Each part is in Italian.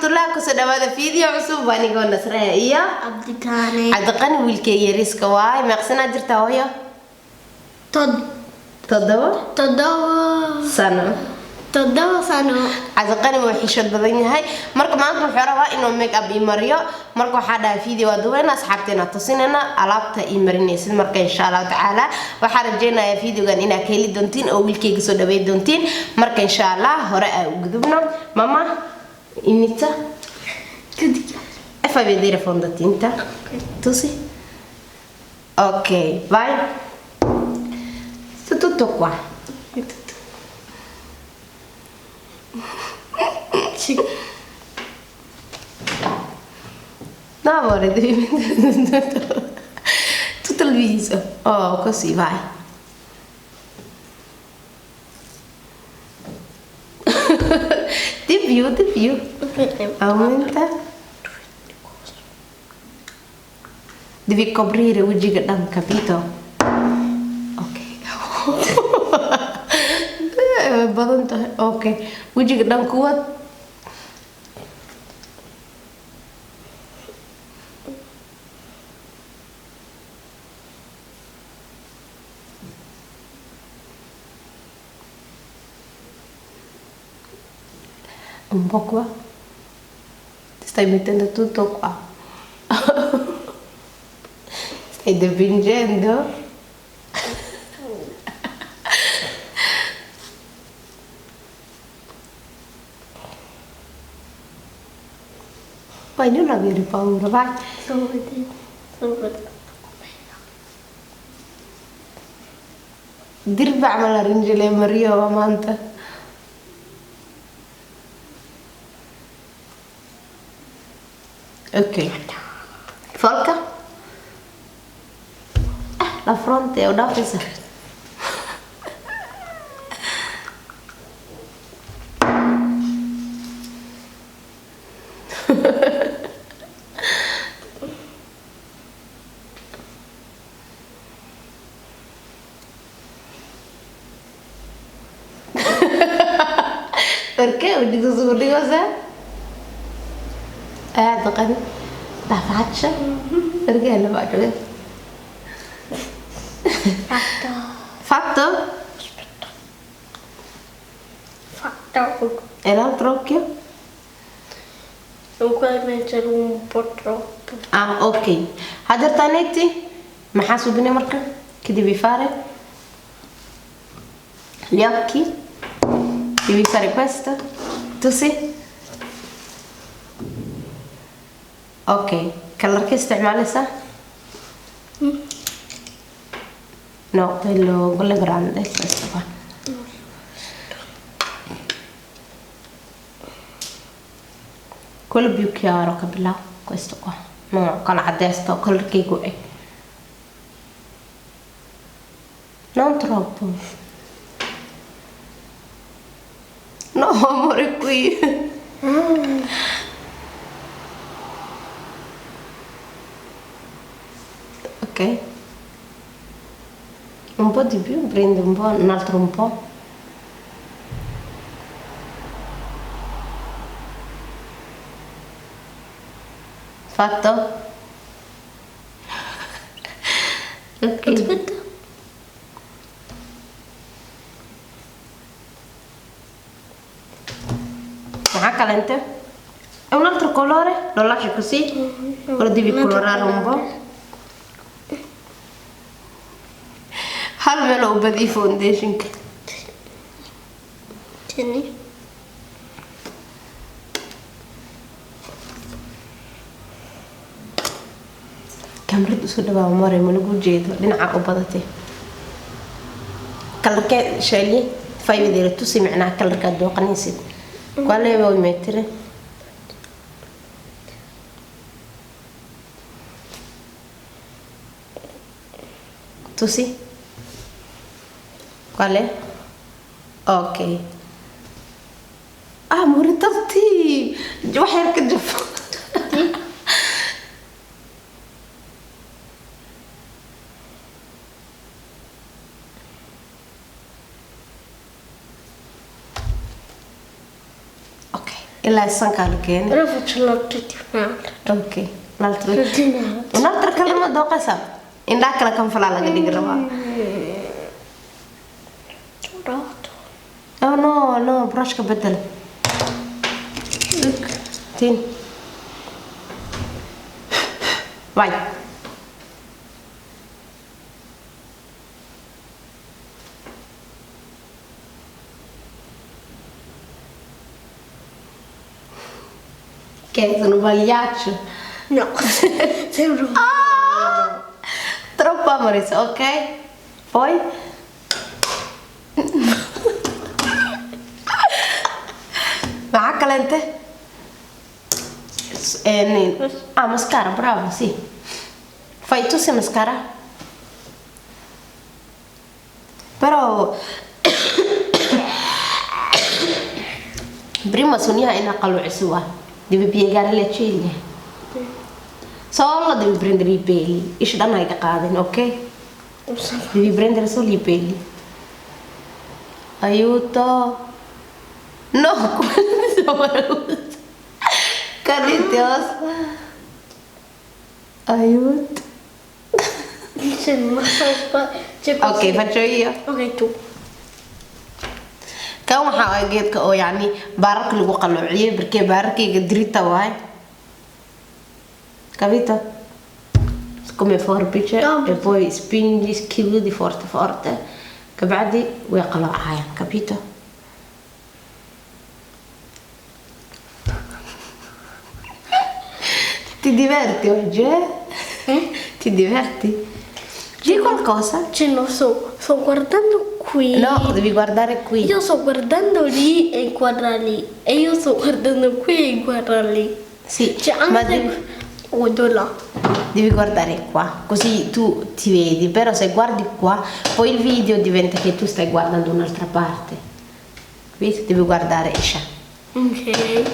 waraxmatullaahi kusoo dhawaada video cusub anigoo Nasraya iyo Cabdiqani wiilkay yariska waay maqsana jirta hooyo Todo sano Cabdiqani wuu xishad badan yahay marka maanta wuxuu rabaa inuu make up imariyo marka waxa dhahay video waduwayna asxaabteena tusinayna alaabta imarinaysid marka insha Allah taala waxa rajaynayaa videogan inaad ka heli doontiin oo wiilkayga soo dhaweey doontiin marka insha Allah hore ay u gudubno mama inita fa vedere fondatinta tu sì ok vai tutto qua no amore devi mettere tutto il viso oh così vai di più aumenta devi coprire ujiga dan capito ok badan tahay okay wajiga dhan kuwad un po' qua ti stai mettendo tutto qua stai dipingendo poi non avere paura, vai. Sto vedendo. Dir بعمل رنجلي مريا ومانتا. Ok. Folca. La fronte è una presa. Perché ho detto su di cosa? Tocca la faccia? Perché la faccio? Fatto? Aspetta. Fatto. E l'altro occhio? Non puoi mettere un po' troppo. Ah, ok. Hader Tanetti? Ma subine marca? Che devi fare? Gli occhi? Devi fare questo? Tu sì? Ok. Color che استعمالي صح? No, quello grande, questo qua. Quello più chiaro, capilla? Questo qua. No, con la destra, color che è. Non troppo. No, amore, qui. Ok. Un po' di più, prende un po', un altro un po'. Fatto? Ok. Aspetta. Ah, calente? È un altro colore? Lo lasci così? O lo devi colorare un po'? Almeno un po' di foundation. Tieni. Kamarada soo dhawaa maray ma lagu jeedo dhinaca u badatay kalarka sheeli fay vedere tu si macnaa kalarka dooqanaysid quale vuoi mettere tu si quale ok ah muritati wax yar ka jaf la sankalkeen. Ora faccio l'altro di un'altra. Okay. L'altro. Di un'altra. Un'altra kalma doqasa. Indaa kala kan falaa laga dhigi rabaa. Dorato. Oh no, brushka bedel. Tin. Vai. Che sono pagliaccio? No, sembra un Troppo amoroso, ok? Poi? Ma calente? Mascara, bravo, sì. Fai tu se mascara? Però prima Sonia è una caloccia, devi piegare le ciglia. Solo devi prendere i peli. Esci da noi che cadono, ok? Devi prendere solo i peli. Aiuto. No, aiuto. Caritas. Aiuto. Dice ma Ok, faccio io. Ok, tu. Kan waxaa waay geedka oo yacni baararka lagu qalloociyey barkee baararkayga dirita waay. Capito? Come forbice e poi spingi, schividi forte forte. Kabacdi way qalloocayaan, capito? Ti diverti oggi, eh? Ti diverti? Di qualcosa? Cioè, non so, sto guardando qui. No, devi guardare qui. Io sto guardando lì e guarda lì. E io sto guardando qui e guarda lì. Sì, Cioè, anche ma se guardo là. devi guardare qua, così tu ti vedi, però se guardi qua, poi il video diventa che tu stai guardando un'altra parte. Capito? Devi guardare Isha. Ok.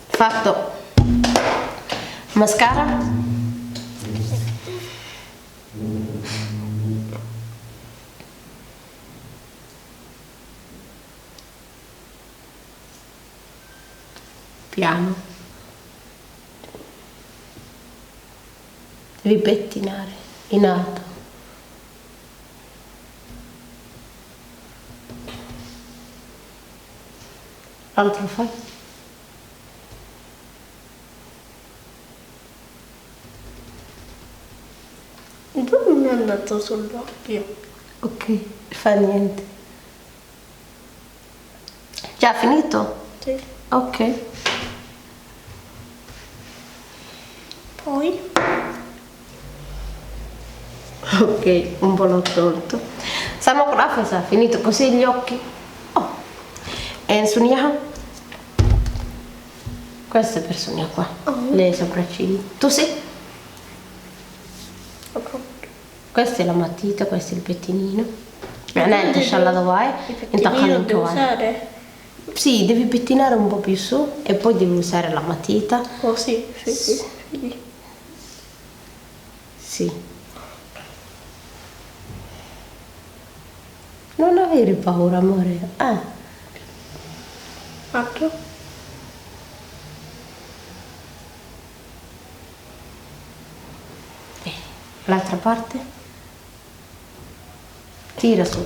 Fatto. Mascara? Piano. Devi pettinare in alto. Altro fai? Dove mi è andato sull'occhio? Ok, fa niente. Già finito? Sì. Ok. Poi? Ok, un po' l'ho tolto. Samografa, finito così gli occhi. Oh. E Sonia? Questa è per Sonia qua. Le sopracciglia. Tu sì? Questa è la matita, questo è il pettinino. Niente, scialla da vai. Il pettinino devo usare? Sì, devi pettinare un po' più su e poi devi usare la matita. Oh sì, sì, sì. Sì. Sì. Non avere paura, amore. Altro? L'altra parte? Tira su.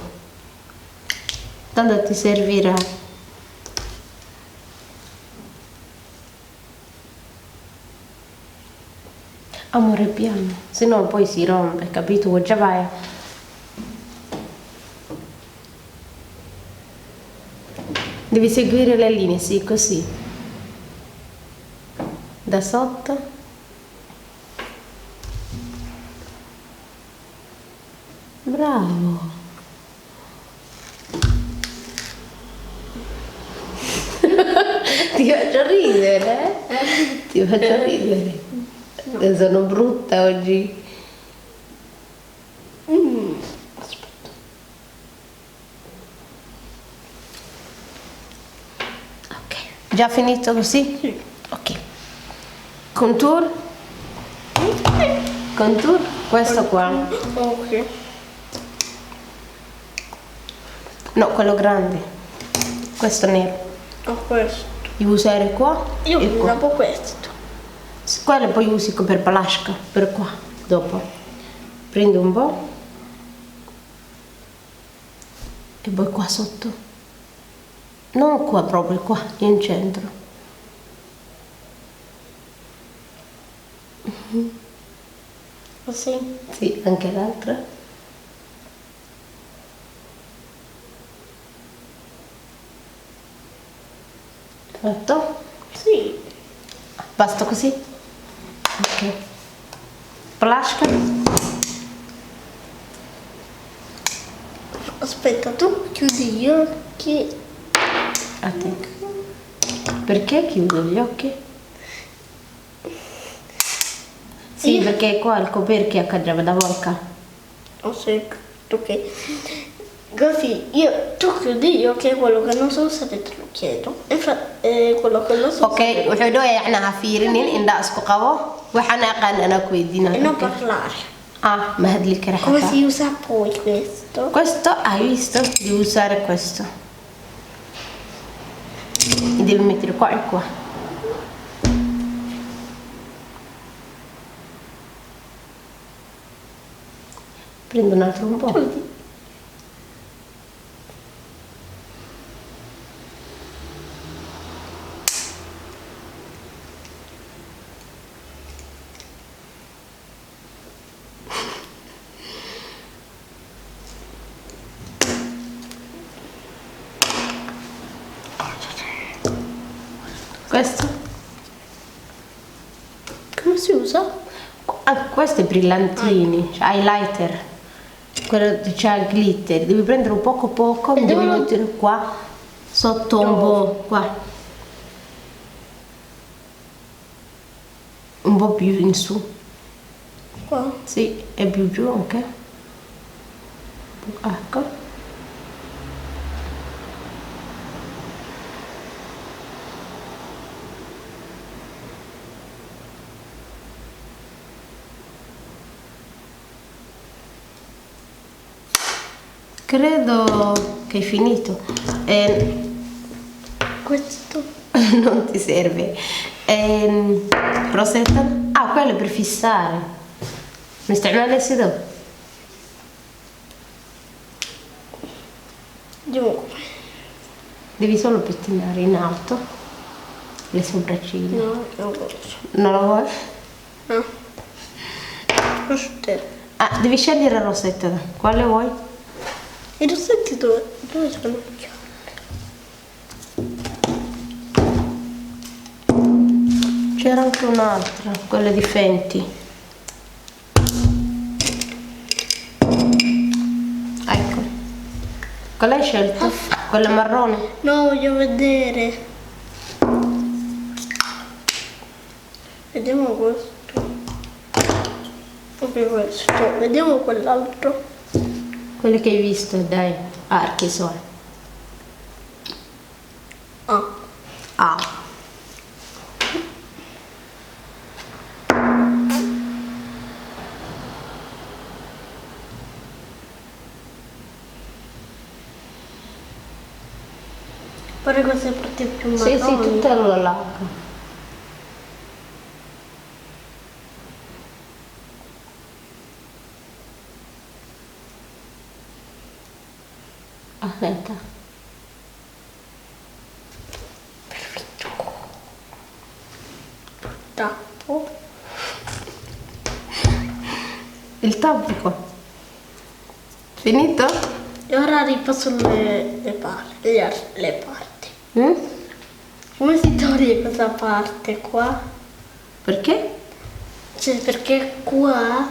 Tanto ti servirà. Amore, piano, se no poi si rompe, capito? Già vai. Devi seguire le linee, sì, così. Da sotto. Bravo. Ti faccio ridere? Ti faccio ridere. No. Sono brutta oggi. Aspetta. Ok. Già finito così? Sì. Ok. Contour? Contour? Questo qua. Ok. No, quello grande. Questo nero. Ho questo. Devi usare qua Io e qua. dopo questo. Quello poi usi per palasca, per qua, dopo. Prendi un po'. E poi qua sotto. Non qua proprio, qua, in centro. Così. Sì, anche l'altra. Fatto? Sì. Basta così? Ok. Palasca. Aspetta, tu chiudi gli occhi. Attento. Perché chiudo gli occhi? Sì, Io- perché qua il coperchio accadeva da volca. Oh, sì, ok. Così, tu chiudi gli occhi e quello che non so usare te lo chiedo. Quello che non so اوكي wuxuu dhawayaa anaha fiirinin indha isku qabo waxaan aqaan anaa ku weydiina e non parlare. ma hadli kara Come xataa si usa poi questo? questo hai visto devi usare questo devi mettere qua e qua prendo un altro un po'. Questo? Come si usa? Questo è brillantini, cioè highlighter. Quello c'è glitter, devi prendere un poco, E devi dove lo- mettere qua sotto un po' qua. Un po' più in su. Qua. Sì, e più giù anche. Ecco. Credo che è finito. Questo. Non ti serve. Rosetta? Ah, quello è per fissare. نستعملها سيدو. Giù. Devi solo pettinare in alto le sopracciglia. No, non posso. Non lo vuoi? No. Questo. Ah, devi scegliere la rosetta. Quale vuoi? I rossetti dove sono? C'era anche un'altra, quella di Fenty. Ecco. Quella hai scelto? Quella marrone? No, voglio vedere. Vediamo questo. Ok, questo. Vediamo quell'altro. Quelle che hai visto, dai. Archi sono. Ah. Ah. Pare queste parti più Sì, marroni. sì, tutta la lacca. Aspetta. Tappo. Il tappo qua. Finito? E ora ripasso le parti. Le parti. Mm? Come si toglie questa parte qua? Perché? Cioè, perché qua,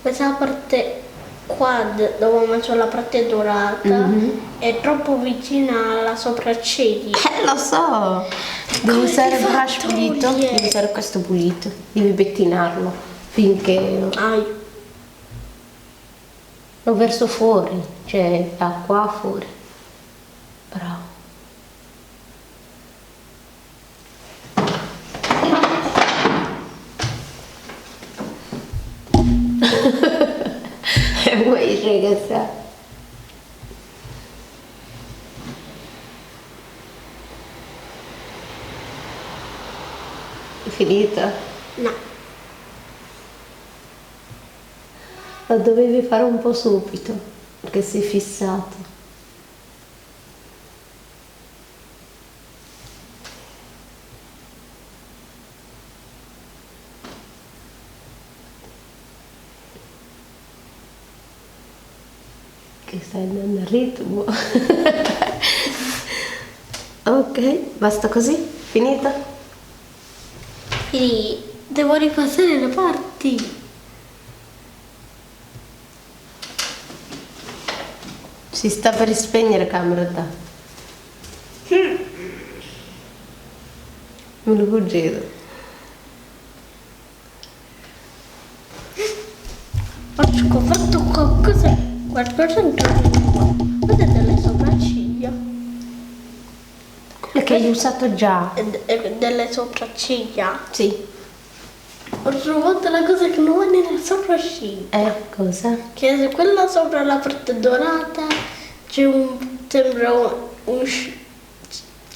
questa parte qua dove ho messo la parte dorata è troppo vicina alla sopracciglia. Lo so. Devi Come usare si il fa a brush pulito. togliere? Devi usare questo pulito. Devi pettinarlo finché lo verso fuori. Cioè da qua fuori. Bravo. E vuoi ragazza? Finita? No. La dovevi fare un po' subito, perché sei fissato. Che stai andando al ritmo. Ok, basta così? Finita? Quindi devo ripassare le parti. Si sta per spegnere camera da. Me lo congedo. Ho scoperto qualcosa intorno qua. Guarda delle sopracciglia. Quelle che hai usato già. E delle sopracciglia. Sì. Ho trovato la cosa che non va nelle sopracciglia. Cosa? Che se quella sopra la parte dorata c'è c'è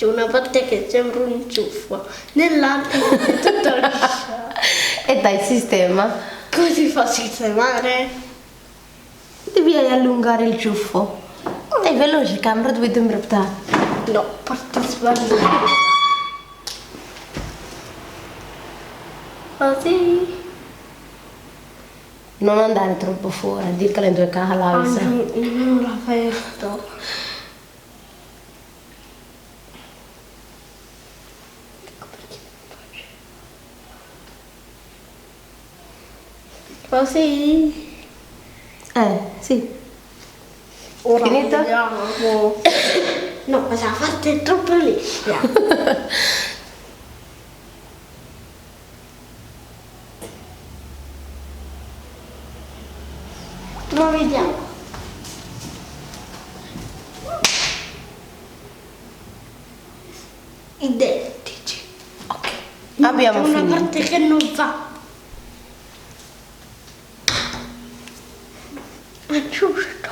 una parte che sembra un ciuffo. Nell'altra è tutto liscio. E dai sistema. Come si fa a sistemare? Devi allungare il ciuffo. Dai veloce camera, dove dobbiamo portare? No, parte sbagliata. Così. Non andare troppo fuori, di che le due calavi. Non l'ho aperto. Così. Sì. Ora Finito? vediamo. No, questa parte è troppo liscia. Ma vediamo. Identici. Ok. Abbiamo C'è una finito. parte che non va. È giusto.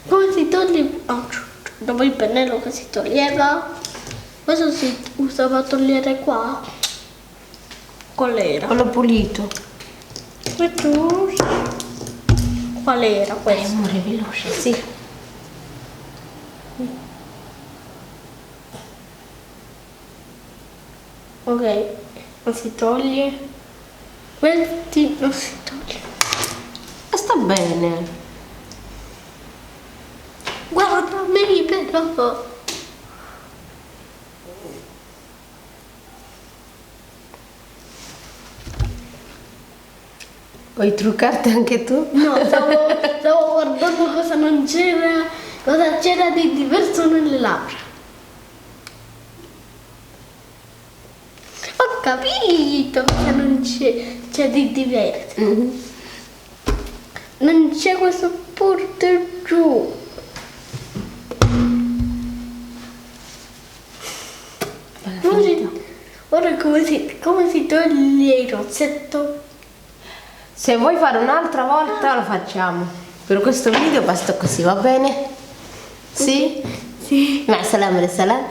Come si toglie? Ah, giusto. Dopo il pennello che si toglieva. Questo si usava a togliere qua. Qual era? Quello pulito. Questo. Qual era questo? Amore, veloce, sì. Ok, non si toglie. Questi non si toglie. Sta bene. Guarda, mi però. Vuoi truccarti anche tu? No, stavo guardando cosa c'era di diverso nelle labbra. Ho capito che non c'è di diverso. Non c'è questo porto giù. Ora come si toglie il rossetto? Se vuoi fare un'altra volta lo facciamo. Per questo video basta così, va bene? Sì? Sì. مع السلامة للسلام.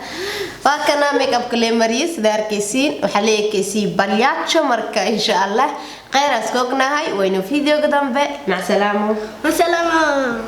وكان ميك اب كل مريس دار كيسين وحليه كيسي بالياتشو مركا ان شاء الله غير اسكوكنا هاي وينو فيديو قدام بي مع السلامة. Ma salama!